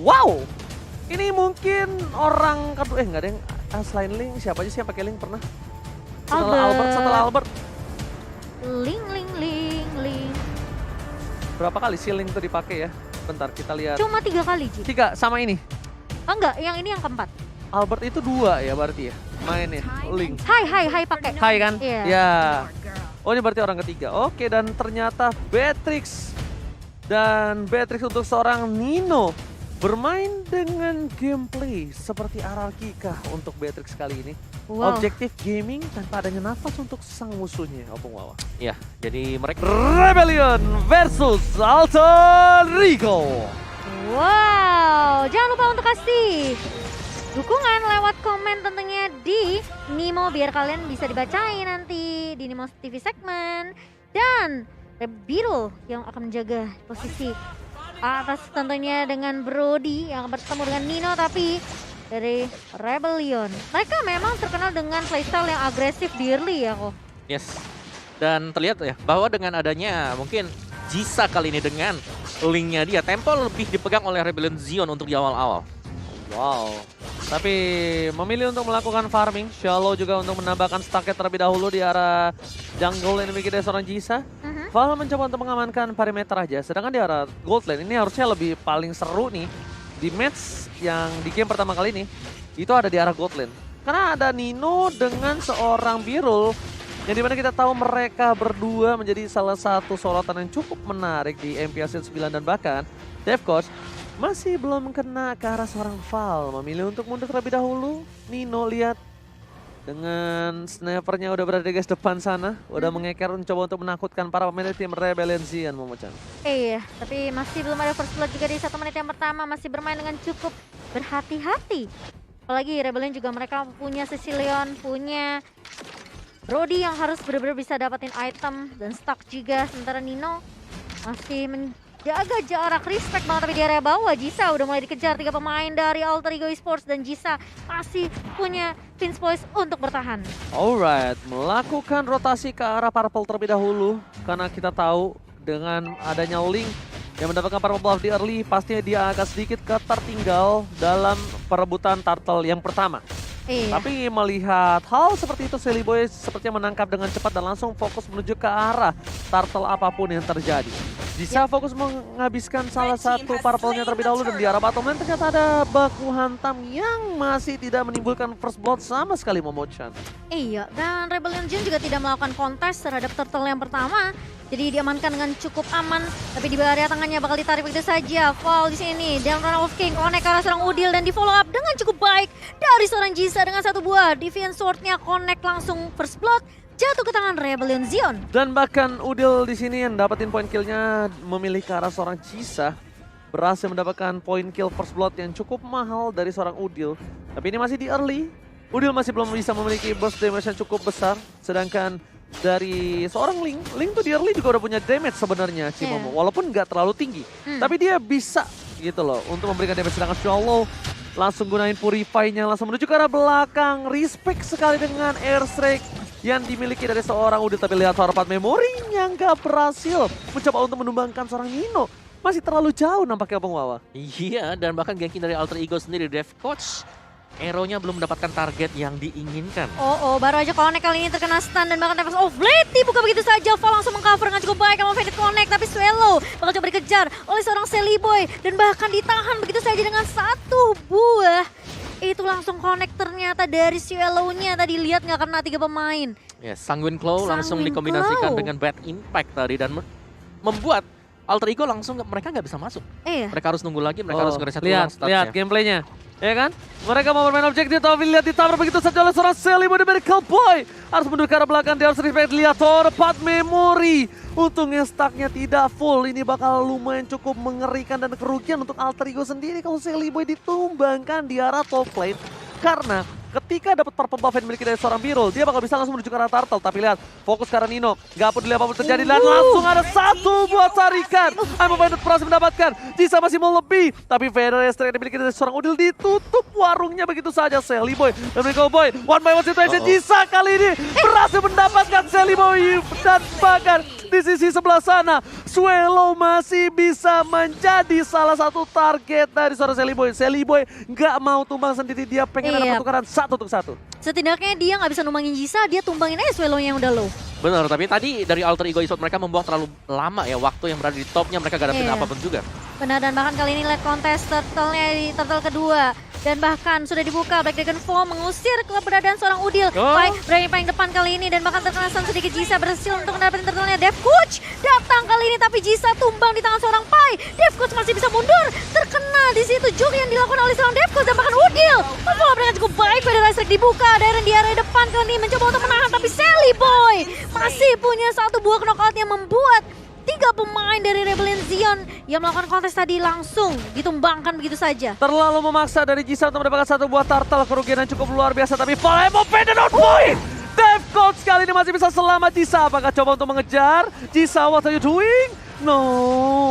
Wow! Ini mungkin orang kedua, nggak ada yang selain Link, siapa aja sih yang pakai Link pernah? Setelah Albert. Link. Berapa kali sih Link tuh dipakai ya? Bentar kita lihat. Cuma 3 kali, Ji. 3 sama ini. Oh enggak, yang ini yang keempat. Albert itu 2 ya berarti ya mainnya. Link. Hai pakai. Hai kan? Iya. Ya. Oh ini berarti orang ketiga. Oke, dan ternyata Beatrix. Dan Beatrix untuk seorang Nino bermain dengan gameplay seperti RRQ kah untuk Beatrix kali ini. Wow. Objektif gaming tanpa adanya nafas untuk sang musuhnya. Opung Wawa. Ya, jadi mereka Rebellion versus Alter Ego. Wow, jangan lupa untuk kasih dukungan lewat komen tentunya di Nimo biar kalian bisa dibacain nanti di Nimo TV segmen. Dan Rebiro yang akan menjaga posisi atas tentunya dengan Brody yang akan bertemu dengan Nino tapi dari Rebellion. Mereka memang terkenal dengan playstyle yang agresif di early ya kok. yes. Dan terlihat ya bahwa dengan adanya mungkin Jisa kali ini dengan linknya dia, tempo lebih dipegang oleh Rebellion Zion untuk di awal-awal. Wow. Tapi memilih untuk melakukan farming. Shallow juga untuk menambahkan stacknya terlebih dahulu di arah jungle yang dimiliki dari seorang Jisa. Val mencoba untuk mengamankan perimeter aja. Sedangkan di arah gold lane ini harusnya lebih paling seru nih. Di match yang di game pertama kali ini. Itu ada di arah gold lane. Karena ada Nino dengan seorang Birul. Yang dimana kita tahu mereka berdua menjadi salah satu sorotan yang cukup menarik di MPL 9 dan bahkan Dev Coach masih belum kena ke arah seorang Val. Memilih untuk mundur terlebih dahulu. Nino lihat dengan snipernya udah berada di guys depan sana. Udah mengeker mencoba untuk menakutkan para pemain tim Rebellion Zion, Momochan. Iya, tapi masih belum ada first blood juga di 1 menit yang pertama. Masih bermain dengan cukup berhati-hati. Apalagi Rebellion juga mereka punya Sicilion, punya Brody yang harus benar-benar bisa dapatin item dan stack juga. Sementara Nino masih menjaga jarak, respect banget tapi di area bawah. Jisa udah mulai dikejar 3 pemain dari Alter Ego Esports dan Jisa masih punya Vince Boys untuk bertahan. Alright, melakukan rotasi ke arah purple terlebih dahulu. Karena kita tahu dengan adanya Link yang mendapatkan purple buff di early, pastinya dia agak sedikit tertinggal dalam perebutan turtle yang pertama. Iya. Tapi melihat hal seperti itu, Silly Boy sepertinya menangkap dengan cepat dan langsung fokus menuju ke arah turtle apapun yang terjadi. Bisa fokus menghabiskan salah satu purple-nya terlebih dahulu dan di arah bottom lane ternyata ada baku hantam yang masih tidak menimbulkan first blood sama sekali, Momochan. Iya, dan Rebellion Zion juga tidak melakukan kontes terhadap turtle yang pertama. Jadi diamankan dengan cukup aman, tapi di area tengahnya bakal ditarik begitu saja. Fall di sini, dan Run of King connect ke arah seorang Udil dan di follow up dengan cukup baik dari seorang Jisa dengan 1 buah Defiant Sword-nya connect langsung first blood jatuh ke tangan Rebellion Zion. Dan bahkan Udil di sini yang dapetin point kill-nya memilih ke arah seorang Jisa. Berhasil mendapatkan point kill first blood yang cukup mahal dari seorang Udil. Tapi ini masih di early. Udil masih belum bisa memiliki burst damage yang cukup besar. Sedangkan dari seorang Link tuh di early juga udah punya damage sebenarnya Cimomo. Walaupun nggak terlalu tinggi. Tapi dia bisa gitu loh untuk memberikan damage. Sedangkan Shallow langsung gunain Purify-nya langsung menuju ke arah belakang. Respect sekali dengan airstrike yang dimiliki dari seorang Udil. Tapi lihat Horpat memorinya nggak berhasil mencoba untuk menumbangkan seorang Nino. Masih terlalu jauh nampaknya Bang Wawa. Iya, dan bahkan ganking dari Alter Ego sendiri, Dev Coach, Arrow-nya belum mendapatkan target yang diinginkan. Baru aja connect kali ini terkena stun dan bahkan Tempest of Blade dibuka begitu saja. Val langsung mengcover dengan cukup baik sama Faded Connect, tapi Swallow bakal coba dikejar oleh seorang Silly Boy dan bahkan ditahan begitu saja dengan 1 buah. Itu langsung connect ternyata dari Swallow-nya, tadi lihat nggak kena 3 pemain. Ya, Sanguine Claw langsung Sanguine dikombinasikan Claw. dengan Bad Impact tadi dan membuat Alter Ego langsung mereka nggak bisa masuk. Iya. Mereka harus nunggu lagi, mereka harus ngereset ulang lihat statsnya. gameplaynya. Ya kan? Mereka mau bermain objektif tapi lihat ditabrak begitu saja oleh seorang Silly Boy dari Boy. Harus mundur ke arah belakang, dia harus respect. Lihat Horpat memory. Untungnya stacknya tidak full. Ini bakal lumayan cukup mengerikan dan kerugian untuk Alter Ego sendiri kalau Silly Boy ditumbangkan di arah top lane. Karena ketika dapat purple buff yang dimiliki dari seorang Birul, dia bakal bisa langsung menuju ke arah turtle. Tapi lihat, fokus ke arah Nino. Gak peduli apapun terjadi dan langsung ada 1 buat tarikan. I'm Bandit berhasil mendapatkan. Jisa masih mau lebih. Tapi Vader yang dimiliki dari seorang Udil ditutup warungnya begitu saja. Silly Boy dan Rico Boy. One by one situation. Jisa kali ini berhasil mendapatkan Silly Boy. Dan bahkan di sisi sebelah sana, Swelo masih bisa menjadi salah satu target dari seorang Seliboy. Seliboy nggak mau tumbang sendiri, dia pengen ada Iya. pertukaran 1-1. Setidaknya dia nggak bisa numbangin Jisa, dia tumbangin aja Swelo-nya yang udah low. Benar, tapi tadi dari Alter Ego Esports mereka membuang terlalu lama ya waktu yang berada di topnya, mereka gak dapetin Iya. apapun juga. Benar, dan bahkan kali ini lihat kontes turtle-nya di turtle kedua. Dan bahkan sudah dibuka, Black Dragon Fall mengusir keberadaan seorang Udil. Oh. Pai berani paling depan kali ini dan bahkan terkena stun sedikit. Jisa berhasil untuk mendapatkan turtle-nya. Dev Coach datang kali ini tapi Jisa tumbang di tangan seorang Pai. Dev Coach masih bisa mundur. Terkena di situ Juk yang dilakukan oleh seorang Dev Coach dan bahkan Udil. Membawa mereka cukup baik pada Rastrek dibuka. Darren di area depan kali ini mencoba untuk menahan tapi Seliboy masih punya satu buah knockout yang membuat 3 pemain dari Rebellion Zion yang melakukan kontes tadi langsung ditumbangkan begitu saja. Terlalu memaksa dari Jisa untuk mendapatkan satu buah turtle, kerugian yang cukup luar biasa, tapi Valemo pendant on point! Dev Coach kali ini masih bisa selamat. Jisa apakah coba untuk mengejar? Jisa, what are you doing? No,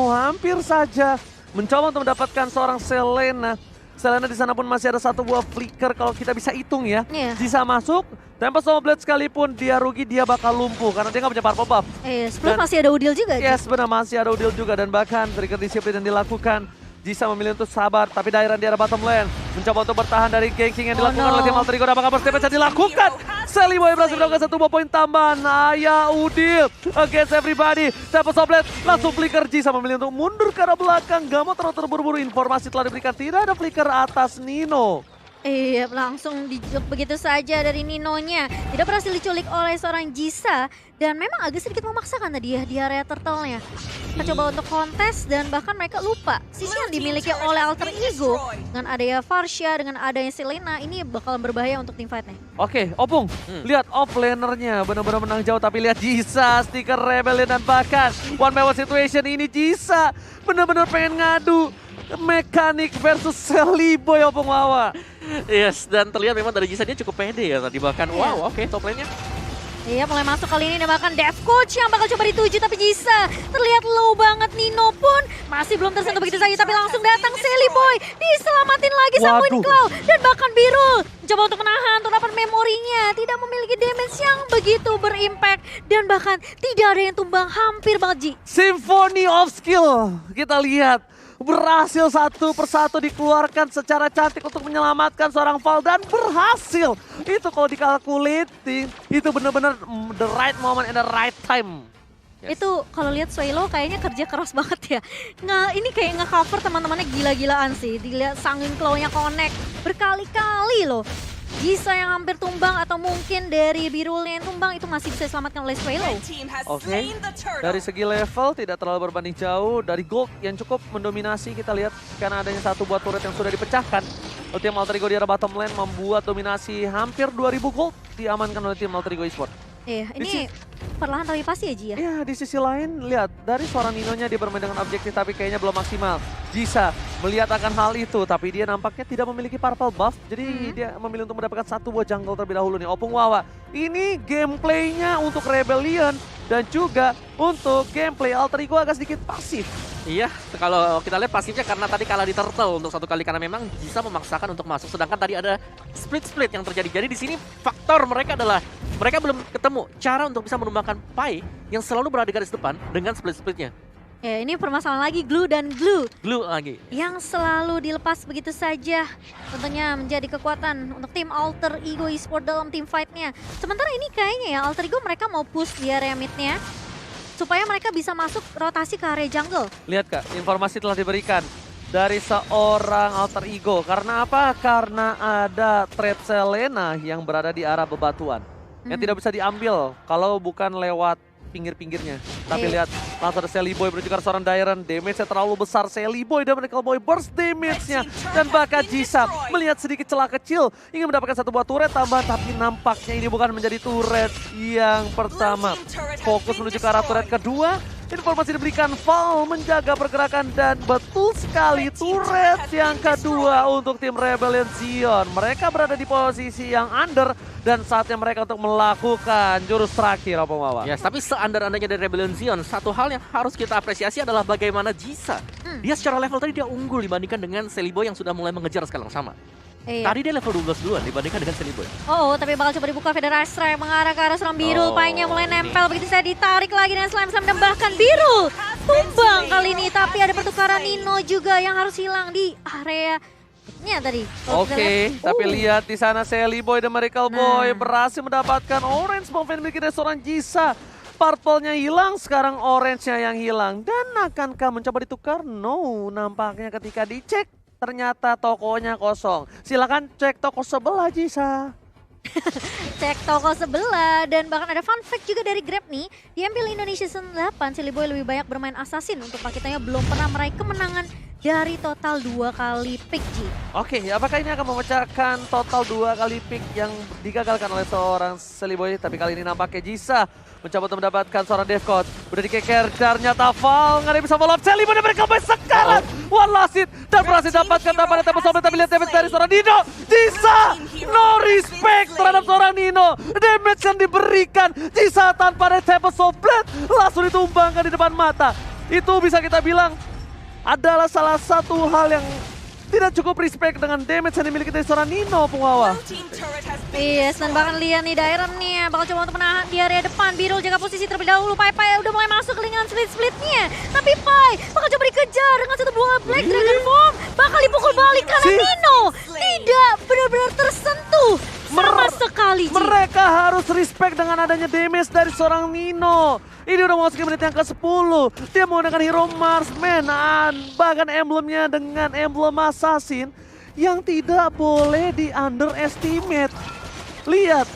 hampir saja mencoba untuk mendapatkan seorang Selena. Selena di sana pun masih ada satu buah flicker kalau kita bisa hitung ya. Iya. Jisa masuk, Tempest Snow Blade sekalipun dia rugi, dia bakal lumpuh karena dia nggak punya purple buff. Sebelum Dan- masih ada Udil juga. Yes, benar masih ada Udil juga dan bahkan trigger disiplin yang dilakukan. Jisa memilih untuk sabar, tapi Dairan di arah bottom lane mencoba untuk bertahan dari ganking yang dilakukan no. oleh tim Alter Ego. Apakah first damage yang dilakukan? Seliboy berhasil mendapatkan satu buah poin tambahan. Ayah Udil against everybody. Tempest of Blade langsung flicker. Jisa memilih untuk mundur ke arah belakang. Gak mau terlalu terburu-buru. Informasi telah diberikan, tidak ada flicker atas Nino. Iya, langsung dijuk begitu saja dari Ninonya. Tidak berhasil diculik oleh seorang Jisa. Dan memang agak sedikit memaksakan tadi ya di area turtle-nya. Kita coba untuk kontes dan bahkan mereka lupa. Sisi yang dimiliki oleh Alter Ego dengan adanya Farsha, dengan adanya Selena, ini bakal berbahaya untuk tim fight-nya. Oke, Opung, lihat off lanernya benar-benar menang jauh, tapi lihat Jisa, stiker Rebellion dan bahkan one by one situation ini Jisa benar-benar pengen ngadu mekanik versus Seliboy Opung Wawa. Yes, dan terlihat memang dari Jisa dia cukup pede ya tadi bahkan. Iya. Wow, oke, top lane-nya. Iya, mulai masuk kali ini dan bahkan Dev Coach yang bakal coba dituju tapi Jisa terlihat low banget. Nino pun masih belum tersentuh begitu saja tapi langsung datang Seliboy, diselamatin lagi sama Waduh. Winclaw dan bahkan Birul mencoba untuk menahan untuk dapat memorinya, tidak memiliki damage yang begitu berimpact dan bahkan tidak ada yang tumbang, hampir banget Ji. Symphony of Skill, kita lihat berhasil satu persatu dikeluarkan secara cantik untuk menyelamatkan seorang Val dan berhasil. Itu kalau dikalkulating itu benar-benar the right moment and the right time. Yes. Itu kalau lihat Swelo kayaknya kerja keras banget ya. Ini kayak nge-cover teman-temannya gila-gilaan sih. Dilihat Sangin Claw-nya connect berkali-kali loh. Jisa yang hampir tumbang atau mungkin dari Birulnya yang tumbang itu masih bisa diselamatkan oleh Swelo. Oke, dari segi level tidak terlalu berbanding jauh. Dari gold yang cukup mendominasi kita lihat karena adanya satu buah turret yang sudah dipecahkan. Tim Alter Ego di arah bottom lane membuat dominasi hampir 2000 gold diamankan oleh tim Alter Ego Esports. Iya, ini perlahan tapi pasti ya Ji ya. Ya, di sisi lain lihat dari seorang Ninonya dia bermain dengan objektif tapi kayaknya belum maksimal. Jisa melihat akan hal itu tapi dia nampaknya tidak memiliki purple buff. Jadi dia memilih untuk mendapatkan satu buah jungle terlebih dahulu nih. Opung Wawa. Ini gameplaynya untuk Rebellion dan juga untuk gameplay Alter Ego agak sedikit pasif. Iya, kalau kita lihat pasifnya karena tadi kalah di turtle untuk satu kali karena memang Jisa memaksakan untuk masuk sedangkan tadi ada split yang terjadi. Jadi di sini faktor mereka adalah mereka belum ketemu cara untuk bisa menumbangkan Pai yang selalu berada di garis depan dengan split-splitnya. Ya, ini permasalahan lagi Glue dan Glue Glue lagi. yang selalu dilepas begitu saja. Tentunya menjadi kekuatan untuk tim Alter Ego Esports dalam tim fight-nya. Sementara ini kayaknya ya Alter Ego mereka mau push di area mid-nya supaya mereka bisa masuk rotasi ke area jungle. Lihat Kak, informasi telah diberikan dari seorang Alter Ego. Karena apa? Karena ada trap Selena yang berada di arah bebatuan. Yang tidak bisa diambil kalau bukan lewat pinggir-pinggirnya. Tapi lihat, langsung ada Seliboy menuju ke arah seorang Dairan. Damage-nya terlalu besar. Seliboy dan Medical Boy burst damage-nya. Dan bahkan Jisa melihat sedikit celah kecil. Ingin mendapatkan satu buah turret tambahan. Tapi nampaknya ini bukan menjadi turret yang pertama. Fokus menuju ke arah turret kedua. Informasi diberikan Val menjaga pergerakan dan betul sekali turret yang kedua untuk tim Rebellion Zion. Mereka berada di posisi yang under dan saatnya mereka untuk melakukan jurus terakhir Opung Wawa. Ya, tapi seandar-andanya dari Rebellion Zion, satu hal yang harus kita apresiasi adalah bagaimana Jisa. Dia secara level tadi dia unggul dibandingkan dengan Seliboy yang sudah mulai mengejar skala yang sama. Iya. Tadi dia level 12 duluan dibandingkan dengan Celiboy. Oh, tapi bakal coba dibuka Federasi Strike mengarah ke arah seorang Birul. Oh, Painya mulai ini. nempel, begitu saya ditarik lagi dengan slam dan bahkan Birul tumbang kali ini. Tapi ada pertukaran Nino juga yang harus hilang di area-nya tadi. Kalau kita Oke, lihat. tapi lihat di sana Sally Boy dan Miracle Boy Nah. berhasil mendapatkan orange bomb yang dimiliki dari seorang Jisa. Purple-nya hilang, sekarang orange-nya yang hilang. Dan akankah mencoba ditukar? No, nampaknya ketika dicek ternyata tokonya kosong. Silakan cek toko sebelah Jisa. Cek toko sebelah dan bahkan ada fun fact juga dari Grab nih. Di MPL Indonesia Season 8, Silly Boy lebih banyak bermain assassin untuk paketnya belum pernah meraih kemenangan dari total 2 kali pick G. Oke, apakah ini akan memecahkan total 2 kali pick yang digagalkan oleh seorang Silly Boy? Tapi kali ini nampaknya Jisa mencoba untuk mendapatkan seorang Devcode. Udah dikeker, ternyata Val nggak ada yang bisa follow up. Silly Boy dan Miracle Boy sekarang one last hit dan berhasil dapatkan tamparan tempo sobret. Tapi lihat damage dari seorang Nino. Jisa no respect terhadap seorang Nino. Damage yang diberikan Jisa tanpa ada tempo sobret langsung ditumbangkan di depan mata. Itu bisa kita bilang adalah salah satu hal yang tidak cukup respect dengan damage yang dimiliki dari seorang Nino, Punggawa. Yes, dan bahkan lihat nih Dairon nih bakal coba untuk menahan di area depan. Birul jaga posisi terlebih dahulu. Pai udah mulai masuk ke lingkaran split-splitnya. Tapi Pai bakal coba dikejar dengan satu buah Black Dragon Form. Bakal dipukul balik karena Si- Nino tidak benar-benar tersentuh sama sekali. Ji. Mereka harus respect dengan adanya damage dari seorang Nino. Ini udah memasuki menit yang ke-10. Dia menggunakan Hero Marksman. Bahkan emblemnya dengan emblem Assassin yang tidak boleh di underestimate. Lihat,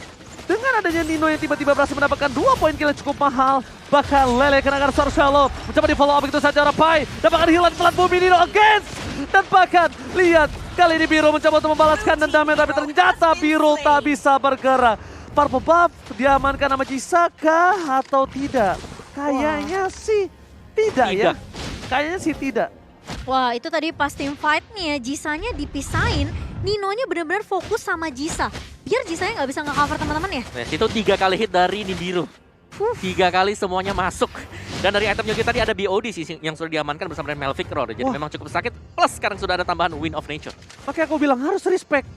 dengan adanya Nino yang tiba-tiba berhasil mendapatkan 2 poin kill yang cukup mahal. Bahkan Lele kenakan seorang shallow. Mencoba di follow up begitu saja oleh Pai. Dan bahkan hilang pelat bumi Nino against. Dan bahkan lihat, kali ini Birul mencoba untuk membalaskan dendamnya. Tapi ternyata Birul tak bisa bergerak. Purple buff diamankan sama Jisa kah atau tidak? Kayaknya sih tidak ya. Kayaknya sih tidak. Wah, itu tadi pas team fight nih ya, Jisanya dipisahin. Ninonya benar-benar fokus sama Jisa. Biar Jisanya nggak bisa nge-cover teman-teman ya. Nah, itu 3 kali hit dari Nibiru. 3 kali semuanya masuk. Dan dari item Yogi tadi ada BOD sih yang sudah diamankan bersama dengan Melvic Roar. Jadi memang cukup sakit. Plus sekarang sudah ada tambahan Wind of Nature. Makanya aku bilang harus respect.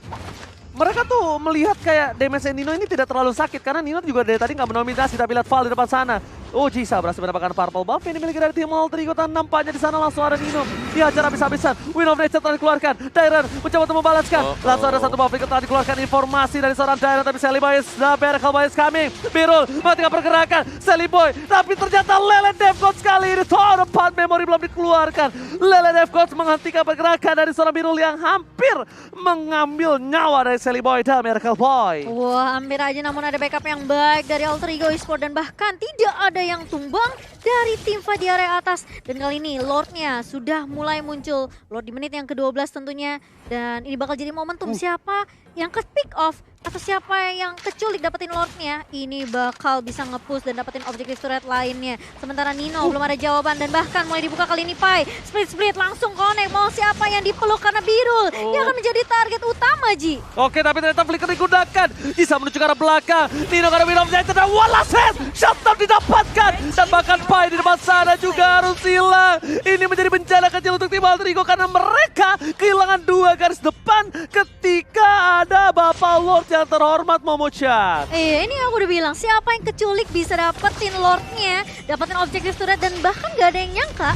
Mereka tuh melihat kayak damage Nino ini tidak terlalu sakit. Karena Nino juga dari tadi nggak mendominasi. Tapi lihat Val di depan sana. Oh, Jisa berhasil mendapatkan purple buff yang dimiliki dari tim Alter Ego. Dan nampaknya di sana langsung ada Nino. Dihajar habis-habisan. Wind of Nature telah dikeluarkan. Dairon mencoba untuk membalaskan. Langsung ada satu buff yang telah dikeluarkan. Informasi dari seorang Dairon. Tapi Sally Boy, Miracle Boy is coming. Birul matikan pergerakan. Sally Boy. Tapi ternyata Lele Devcode sekali ini. Tower 4 memori belum dikeluarkan. Lele Devcode menghentikan pergerakan dari seorang Birul yang hampir mengambil nyawa dari Sally Boy dan Miracle Boy. Wah, hampir aja namun ada backup yang baik dari Alter Ego Esport dan bahkan tidak ada yang tumbang dari tim Fa di area atas. Dan kali ini Lordnya sudah mulai muncul. Lord di menit yang ke-12 tentunya. Dan ini bakal jadi momentum siapa yang ke pick off atau siapa yang keculik dapetin Lordnya. Ini bakal bisa nge-push dan dapetin objektif turret lainnya. Sementara Nino belum ada jawaban dan bahkan mulai dibuka kali ini Pai. Split langsung connect. Mau siapa yang dipeluk karena Birul. Yang akan menjadi target utama Ji. Oke, tapi ternyata flicker digunakan. Jisa menuju ke arah belakang. Nino karena Wind of Nature dan Wallace Head. Shutdown didapatkan. Dan bahkan Pai di depan sana juga harus hilang. Ini menjadi bencana kecil untuk tim Alter Ego karena mereka kehilangan 2 garis depan ketika ada Bapak Lord yang terhormat Momo-chan. Ini aku udah bilang siapa yang keculik bisa dapetin Lordnya, dapetin objektif turret dan bahkan gak ada yang nyangka.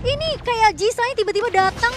Ini kayak Jisanya tiba-tiba datang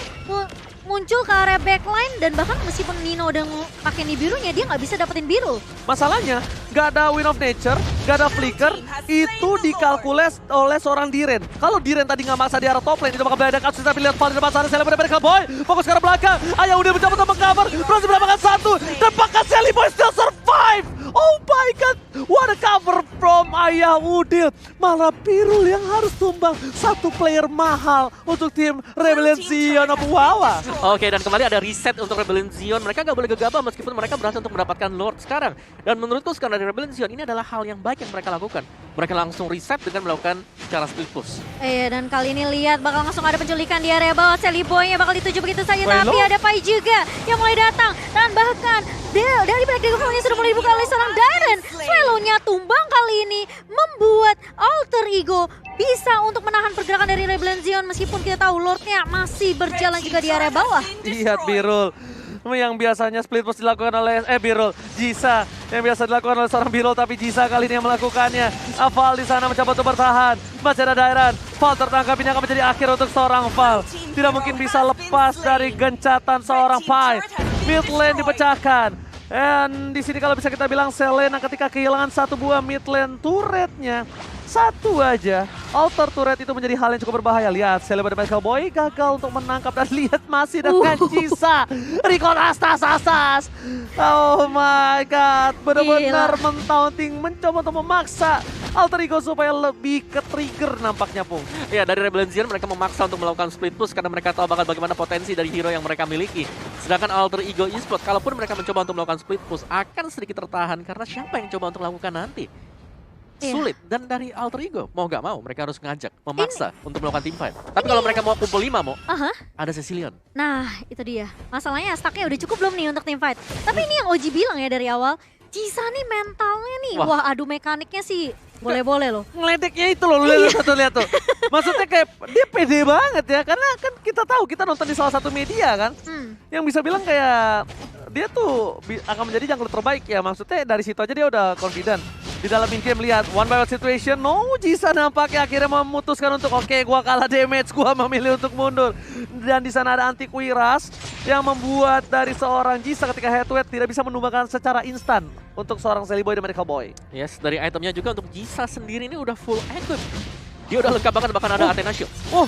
muncul ke area backline dan bahkan meskipun Nino udah pakai Nibirunya dia nggak bisa dapetin biru. Masalahnya, gak ada Wind of Nature, gak ada flicker, itu dikalkules oleh seorang Diren. Kalau Diren tadi nggak maksa di arah top lane, itu bakal ada kasus tapi lihat Val di depan sana, Sally Boy dari Boy, fokus ke arah belakang. Ayah udah mencoba untuk meng-cover, berhasil mendapatkan 1, dan bahkan Sally Boy still survive. Oh my god, what a cover from Ayah Udil. Malah Pirul yang harus tumbang, 1 player mahal untuk tim Rebellion Zion of Wawa. Oke, dan kembali ada reset untuk Rebellion Zion. Mereka gak boleh gegabah meskipun mereka berhasil untuk mendapatkan Lord sekarang. Dan menurutku sekarang dari Rebellion Zion ini adalah hal yang baik yang mereka lakukan. Mereka langsung reset dengan melakukan cara split push. Dan kali ini lihat bakal langsung ada penculikan di area bawah. Sally Boy-nya bakal dituju begitu saja. Tapi ada Pai juga yang mulai datang. Dan bahkan dari Black Dragon-nya sudah mulai dibuka oleh seorang Darren. Swallow-nya tumbang kali ini membuat Alter Ego bisa untuk menahan pergerakan dari Rebellion Zion meskipun kita tahu Lordnya masih berjalan juga di area bawah. Lihat Birul. Yang biasanya split push dilakukan oleh Birol, Jisa. Yang biasa dilakukan oleh seorang Birol, tapi Jisa kali ini yang melakukannya. Val di sana mencoba untuk bertahan. Masih ada Dairan. Val tertangkap, ini akan menjadi akhir untuk seorang Val. Tidak mungkin bisa lepas dari gencatan seorang Pai. Mid lane dipecahkan. Dan di sini kalau bisa kita bilang Selena ketika kehilangan satu buah mid lane turretnya, satu aja, altar turret itu menjadi hal yang cukup berbahaya. Lihat, Selena dan Michael Boy gagal untuk menangkap dan lihat masih dengan Jisa. Recon asas. Oh my god, benar-benar mentaunting, mencoba untuk memaksa alter ego supaya lebih ke trigger nampaknya, Pung. Ya, dari Rebellion Zion mereka memaksa untuk melakukan split push karena mereka tahu bakal bagaimana potensi dari hero yang mereka miliki. Sedangkan alter ego eSport, kalaupun mereka mencoba untuk melakukan split push, akan sedikit tertahan karena siapa yang coba untuk melakukan nanti? Sulit. Dan dari alter ego, mau gak mau mereka harus ngajak, memaksa untuk melakukan team fight. Tapi kalau mereka mau kumpul 5 mau, ada Cecilion. Nah, itu dia. Masalahnya stacknya udah cukup belum nih untuk team fight. Tapi ini yang Oji bilang ya dari awal, Jisa nih mentalnya nih. Wah, adu mekaniknya sih boleh-boleh loh. Ngeledeknya itu loh, lihat tuh. Maksudnya kayak dia pede banget ya, karena kan kita tahu, kita nonton di salah satu media kan. Yang bisa bilang kayak dia tuh akan menjadi jungler terbaik ya. Maksudnya dari situ aja dia udah confident. Di dalam in-game lihat, one by one situation, Jisa nampaknya akhirnya memutuskan untuk oke, gua kalah damage, gua memilih untuk mundur. Dan di sana ada anti-Quiras yang membuat dari seorang Jisa ketika head to head tidak bisa menumbangkan secara instan untuk seorang Sally Boy dan Medical Boy. Yes, dari itemnya juga untuk Jisa sendiri ini udah full equip. Dia udah lengkap banget, bahkan ada Athena Shield. No.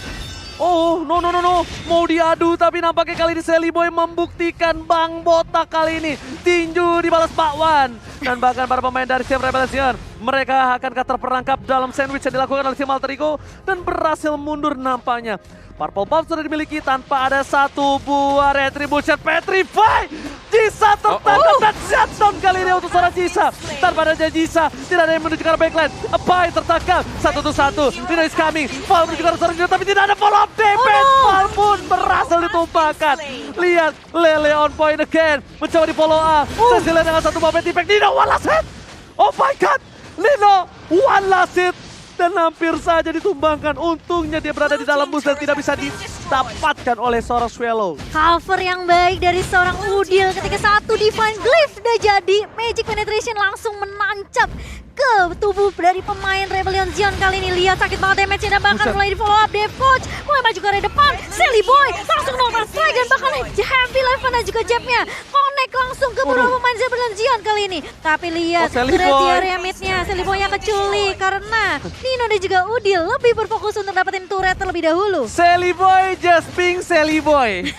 Mau diadu tapi nampaknya kali ini Sally Boy membuktikan Bang Botak kali ini. Tinju dibalas bakwan. Dan bahkan para pemain dari tim Rebellion, mereka akankah terperangkap dalam sandwich yang dilakukan oleh tim Alter Ego dan berhasil mundur nampaknya. Purple Buff sudah dimiliki tanpa ada satu buah Retribution Petrify. Jisa tertangkap dan shutdown kali ini untuk seorang Jisa. Tanpa ada Jisa, tidak ada yang menuju ke arah backline. Apai tertangkap, 1-1. Dino is coming, Val menuju ke arah seorang Jisa, tapi tidak ada follow up damage. Val pun berhasil ditumpahkan. Lihat, Lele on point again. Mencoba di follow up. Cecilia dengan satu buah Petrify. Nino one last hit. Oh my god, Nino one last hit. Dan hampir saja ditumbangkan. Untungnya dia berada di dalam bus dan tidak bisa didapatkan oleh seorang Swallow. Cover yang baik dari seorang Udil ketika satu Divine Glyph udah jadi. Magic Penetration langsung menancap ke tubuh dari pemain Rebellion Zion kali ini. Lihat sakit banget damage-nya dan bahkan mulai di follow up. Dev Coach mulai maju ke arah depan. Sally Boy langsung nolkan strike dan bahkan Heavy Life dan juga jabnya connect langsung ke beberapa pemain Rebellion Zion kali ini. Tapi lihat sudah di area mid-nya. Sally Boy yang keculik karena Nino dan juga Udil lebih berfokus untuk dapetin turret terlebih dahulu. Sally Boy just being Sally Boy.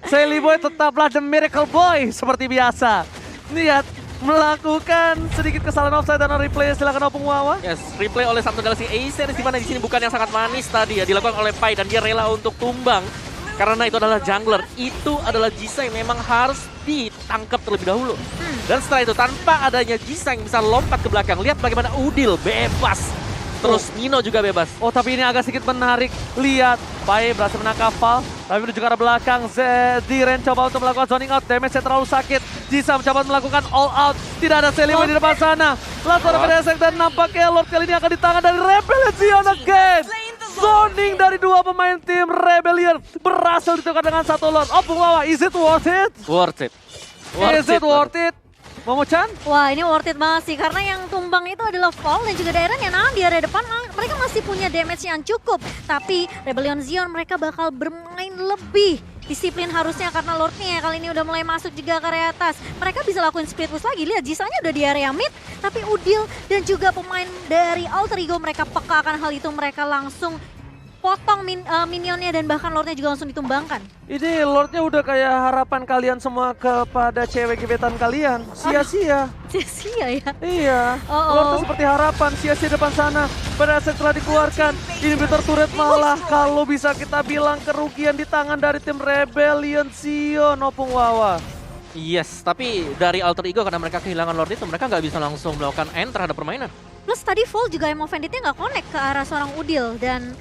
Sally Boy tetaplah the miracle boy seperti biasa. Lihat, melakukan sedikit kesalahan offside dan replay, silakan Opung Wawa. Yes, replay oleh Samsung Galaxy A-Series, di mana di sini bukan yang sangat manis tadi ya, dilakukan oleh Pai dan dia rela untuk tumbang karena itu adalah jungler. Itu adalah Jisa yang memang harus ditangkap terlebih dahulu. Dan setelah itu tanpa adanya Jisa yang bisa lompat ke belakang, lihat bagaimana Udil bebas. Terus Nino juga bebas. Tapi ini agak sedikit menarik. Lihat, Pai berhasil menangkap Val. Tapi menuju ke arah belakang, Ziren coba untuk melakukan zoning out. Damage-nya terlalu sakit. Jisa mencoba melakukan all out. Tidak ada Selima di depan sana. Langsung ada pedesek dan nampaknya Lord kali ini akan ditangan dari Rebellion again. Zoning dari dua pemain tim Rebellion berhasil ditukar dengan satu Lord. Opung Wawa, is it worth it? Worth it. Is it worth it? Momo-chan? Wah, ini worth it banget sih karena yang tumbang itu adalah Val dan juga Dairan yang nahan di area depan. Mereka masih punya damage yang cukup, tapi Rebellion Zion mereka bakal bermain lebih disiplin harusnya karena Lordnya kali ini udah mulai masuk juga ke area atas. Mereka bisa lakuin split push lagi. Lihat, Jisanya udah di area mid, tapi Udil dan juga pemain dari Alter Ego mereka peka akan hal itu. Mereka langsung potong minionnya dan bahkan Lordnya juga langsung ditumbangkan. Ini Lordnya udah kayak harapan kalian semua kepada cewek gebetan kalian. Sia-sia. Sia-sia ya? Iya. Lordnya seperti harapan, sia-sia depan sana. Pada saat telah dikeluarkan, inhibitor turret malah kalau bisa kita bilang kerugian di tangan dari tim Rebellion Zion, Opung Wawa. Yes, tapi dari Alter Ego karena mereka kehilangan Lord itu, mereka nggak bisa langsung melakukan end terhadap permainan. Plus tadi Vol juga Emo Banditnya nggak connect ke arah seorang Udil dan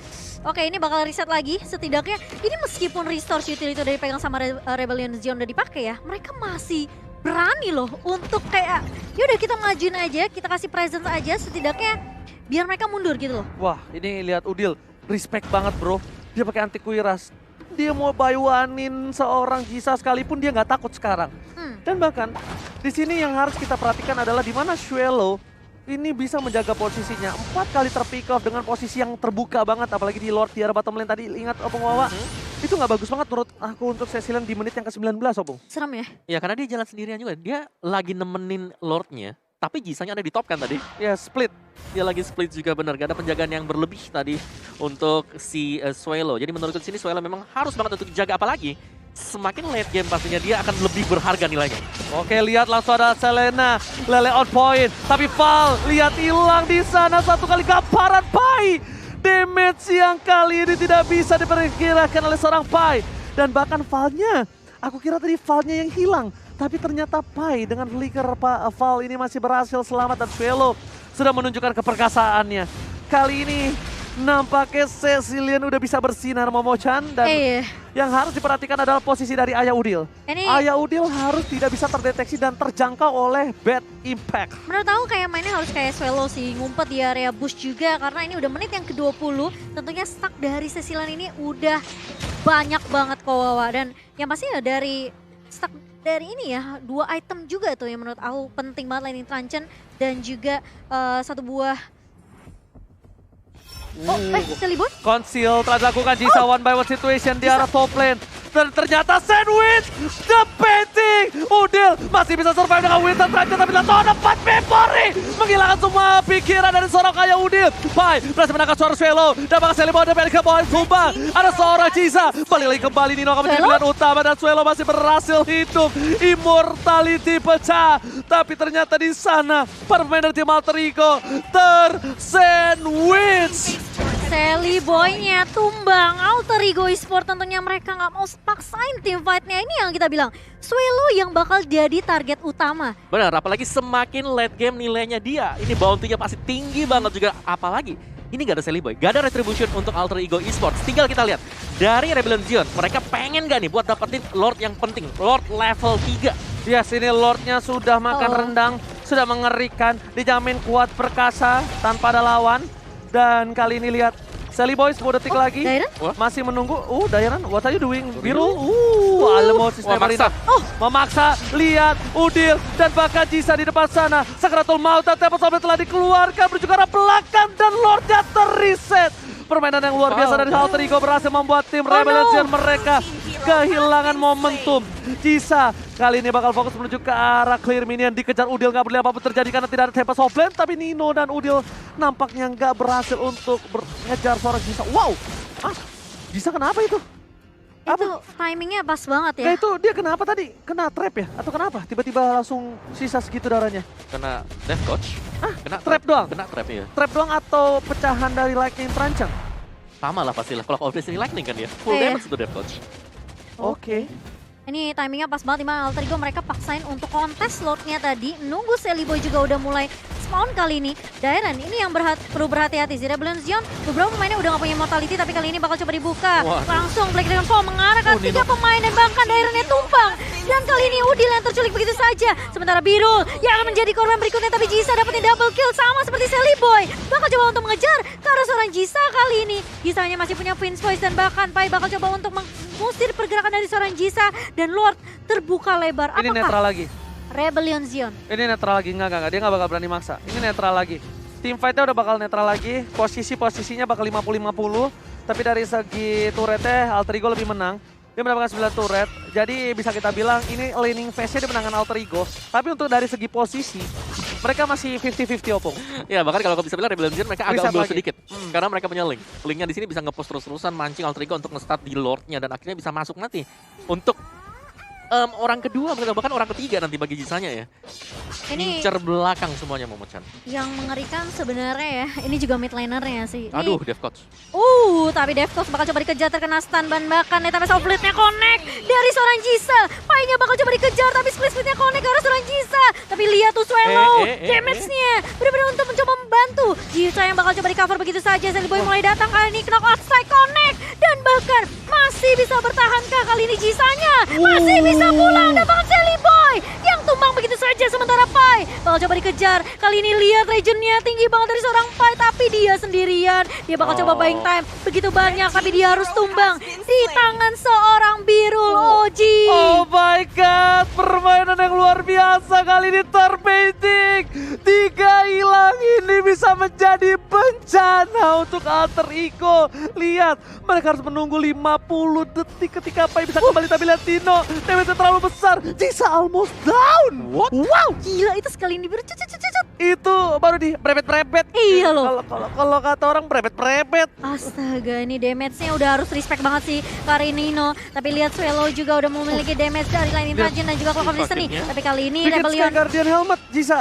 oke, ini bakal reset lagi. Setidaknya ini meskipun restore utility dari pegang sama Rebellion Zion udah dipakai ya, mereka masih berani loh untuk kayak yaudah kita majuin aja, kita kasih presence aja setidaknya biar mereka mundur gitu loh. Wah, ini lihat Udil, respect banget bro. Dia pakai anti Quiras. dia mau bayuanin seorang Jisa sekalipun dia nggak takut sekarang. Dan bahkan di sini yang harus kita perhatikan adalah di mana Xuelo ini bisa menjaga posisinya. 4 kali terpick off dengan posisi yang terbuka banget, apalagi di Lord di arah bottom lane tadi. Ingat Opung Wawa, itu nggak bagus banget menurut aku untuk Cecilion di menit yang ke-19, Opung. Serem ya? Ya karena dia jalan sendirian juga. Dia lagi nemenin Lordnya, tapi Jisanya ada di top kan tadi. Ya, split. Dia lagi split juga benar. Gak ada penjagaan yang berlebih tadi untuk si Xuelo. Jadi menurutku di sini Xuelo memang harus banget untuk jaga, apalagi semakin late game pastinya dia akan lebih berharga nilainya. Oke, lihat langsung ada Selena, Lele on point. Tapi Val, lihat hilang di sana satu kali gamparan Pai. Damage yang kali ini tidak bisa diperkirakan oleh seorang Pai. Dan bahkan Valnya, aku kira tadi Valnya yang hilang. Tapi ternyata Pai dengan flicker Val ini masih berhasil selamat dan Xuelo sudah menunjukkan keperkasaannya. Kali ini nampaknya Cecilion udah bisa bersinar Momo-chan dan yang harus diperhatikan adalah posisi dari Ayah Udil. Ayah Udil harus tidak bisa terdeteksi dan terjangkau oleh bad impact. Menurut aku kayak mainnya harus kayak Xuelo sih, ngumpet di area bush juga karena ini udah menit yang ke-20. Tentunya stack dari Cecilion ini udah banyak banget Wawa, dan yang pasti ya dari stack dari ini ya 2 item juga tuh yang menurut aku penting banget, Lightning Truncheon dan juga satu buah Silly Boy? Conceal telah dilakukan Jisa one by one situation di arah top lane. Dan ternyata sandwich, the painting. Udil masih bisa survive dengan Winter Truncheon, tapi ada 4 memory. Menghilangkan semua pikiran dari seorang Ayah Udil. Pai berhasil menangkap suara Xuelo. Dan bahkan Silly Boy dari ke bawah sumpah. Ada seorang Jisa. Balik lagi kembali Nino akan menjadi pilihan utama dan Xuelo masih berhasil hidup. Immortality pecah. Tapi ternyata di sana para pemain dari tim Alter Ego tersandwich. Silly Boy-nya tumbang. Alter Ego Esport tentunya mereka nggak mau paksain tim fight-nya. Ini yang kita bilang, Xuelo yang bakal jadi target utama. Benar, apalagi semakin late game nilainya dia. Ini bounty-nya pasti tinggi banget juga. Apalagi ini gak ada Silly Boy, gak ada retribution untuk Alter Ego Esports. Tinggal kita lihat dari Rebellion Zion, mereka pengen gak nih buat dapetin Lord yang penting, Lord level 3. Yes, ini Lordnya sudah makan rendang, sudah mengerikan, dijamin kuat perkasa tanpa ada lawan. Dan kali ini lihat, Silly Boy 10 detik lagi, Dairon? masih menunggu. Dairon, what are you doing? Birul, almost memaksa. Memaksa, lihat, Udil, dan bahkan Jisa di depan sana. Sakratul Maut dan Temple Sombra telah dikeluarkan, menuju ke arah belakang, dan Lordnya terreset. Permainan yang luar biasa dari Alter Ego berhasil membuat tim Rebellion mereka kehilangan momentum. Jisa kali ini bakal fokus menuju ke arah clear minion, dikejar Udil, nggak boleh apapun terjadi karena tidak ada Tempest of Lane, tapi Nino dan Udil nampaknya nggak berhasil untuk mengejar seorang Jisa. Wow, Jisa kenapa itu? Itu timingnya pas banget ya. Nah itu dia kenapa tadi? Kena trap ya? Atau kenapa? Tiba-tiba langsung sisa segitu darahnya? Kena Death Coach. Kena trap doang? Kena trap ya. Trap doang atau pecahan dari Lightning Truncheon? Sama lah pastilah, kalau of Destiny Lightning kan ya. Full damage itu Death Coach. Oke. Ini timingnya pas banget, dimana Alter Ego mereka paksain untuk kontes Lordnya tadi. Nunggu Silly Boy juga udah mulai spawn kali ini. Dairon ini yang perlu berhati-hati. Si Rebellion Zion beberapa pemainnya udah gak punya mortality, tapi kali ini bakal coba dibuka. Langsung Black Dragon Fall mengarahkan 3 pemain dan bahkan Daironnya tumpang. Dan kali ini Udil yang terculik begitu saja. Sementara Birul yang akan menjadi korban berikutnya, tapi Jisa dapetin double kill sama seperti Silly Boy. Bakal coba untuk mengejar ke arah seorang Jisa kali ini. Jisanya masih punya Fiend's Voice dan bahkan Pai bakal coba untuk mengusir pergerakan dari seorang Jisa. Dan Lord terbuka lebar. Ini netral lagi. Rebellion Zion. Ini netral lagi, enggak. Dia nggak bakal berani maksa. Ini netral lagi. Team fight-nya udah bakal netral lagi. Posisinya bakal 50-50. Tapi dari segi turretnya Alter Ego lebih menang. Dia mendapatkan 9 turret. Jadi bisa kita bilang ini laning phase-nya dimenangkan Alter Ego. Tapi untuk dari segi posisi, mereka masih 50-50 Opung. Ya bahkan kalau bisa bilang Rebellion Zion mereka agak unggul lagi sedikit. Karena mereka punya link. Linknya di sini bisa nge-push terus-terusan, mancing Alter Ego untuk nge-start di Lordnya. Dan akhirnya bisa masuk nanti untuk orang kedua, bahkan orang ketiga nanti bagi Jisanya ya. Ini Incer belakang semuanya Momo-chan. yang mengerikan sebenarnya ya. Ini juga mid lanernya sih. Aduh, Death Coach. Tapi Death Coach bakal coba dikejar, terkena stun dan bahkan Tempest of Blade-nya connect dari seorang Jisa. Pai-nya bakal coba dikejar tapi split-splitnya connect ke arah seorang Jisa. Tapi lihat tuh Xuelo, damage-nya benar-benar untuk mencoba membantu. Jisa yang bakal coba di-cover begitu saja. Silly Boy mulai datang kali ini, knock outside connect. Dan bahkan masih bisa bertahankah kali ini Jisanya? Masih bisa pulang, dan bahkan Silly Boy yang tumbang begitu saja. Sementara Pai bakal coba dikejar. Kali ini lihat regionnya tinggi banget dari seorang Pai, tapi dia sendirian. Dia bakal coba buying time. Begitu banyak, tapi dia harus tumbang di tangan seorang Birul Oji. Oh my god, permainan yang luar biasa kali ini terpainting. 3 hilang ini bisa menjadi bencana untuk Alter Ego. Lihat, mereka harus menunggu 50 detik ketika Pai bisa kembali, tapi lihat Tino. Damage terlalu besar, Jisa almost down. What? Wow, gila itu sekali ini Biru cut. Itu baru di brebet-brebet. Iya loh. Kalau kata orang brebet-brebet. Astaga, ini damage-nya udah harus respect banget sih kali Nino. Tapi lihat Swallow juga udah memiliki damage dari Line Invasion dan juga Clock of Destiny. Tapi kali ini Bikin Rebellion. Sky Guardian helmet, Jisa.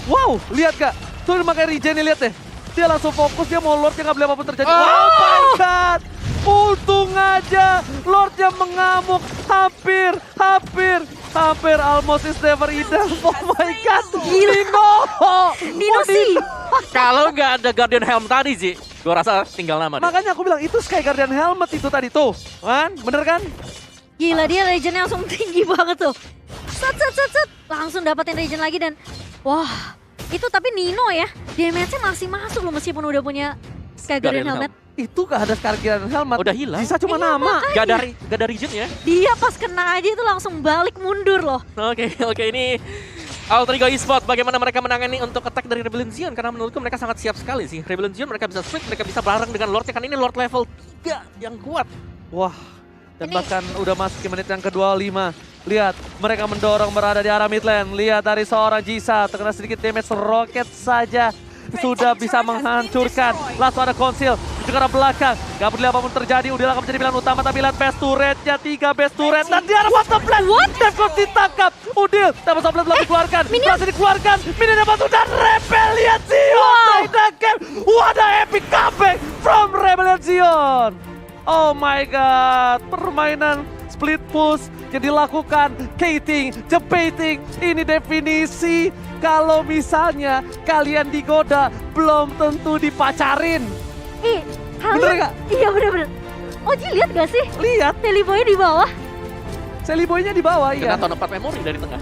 Wow, lihat kak. Tuh pakai regen nih, lihat deh. Dia langsung fokus, dia mau Lord yang gak boleh apapun terjadi. Oh my god. Untung aja Lordnya mengamuk. Hampir almost is never enough. Oh my god. Nino sih. Kalau nggak ada Guardian Helm tadi sih, gue rasa tinggal nama deh. Makanya aku bilang itu Sky Guardian helmet itu tadi tuh. Kan? Bener kan? Gila, dia regennya langsung tinggi banget tuh. Set. Langsung dapetin regen lagi dan wah, itu tapi Nino ya, damage-nya masih masuk loh meskipun udah punya Sky Guardian Guardian Helmet. Itu gak ada Sky Guardian helmet. Udah hilang. Jisa cuma Iya, nama. Gak ada region ya. Dia pas kena aja itu langsung balik mundur loh. Oke, ini Alter Ego Esports, bagaimana mereka menangani untuk attack dari Rebellion Zion? Karena menurutku mereka sangat siap sekali sih. Rebellion Zion mereka bisa split, mereka bisa bareng dengan Lordnya, kan ini Lord level 3 yang kuat. Wah, dan Ini- bahkan udah masuk ke menit yang ke-25. Lihat, mereka mendorong berada di arah mid lane. Lihat dari seorang Jisa, terkena sedikit damage roket saja. Sudah bisa menghancurkan. Langsung ada konsil di arah belakang. Gak peduli apapun terjadi, Udil akan menjadi pilihan utama. Tapi lihat best turretnya, 3 best turret. Dan di arah bottom lane. Defcon ditangkap. Udil, tapi bottom lane belum dikeluarkan. Masih dikeluarkan. Minionnya batu dan Rebellion Zion. Take the game. What a epic comeback from Rebellion Zion. Oh my god, permainan split push yang dilakukan Kating, Jepating, ini definisi kalau misalnya kalian digoda belum tentu dipacarin. Bener nggak? Iya bener. Oji lihat gak sih? Lihat, Telly Boy di bawah. Sally Boy-nya di bawah, Kena iya. tahun 4 memori dari tengah.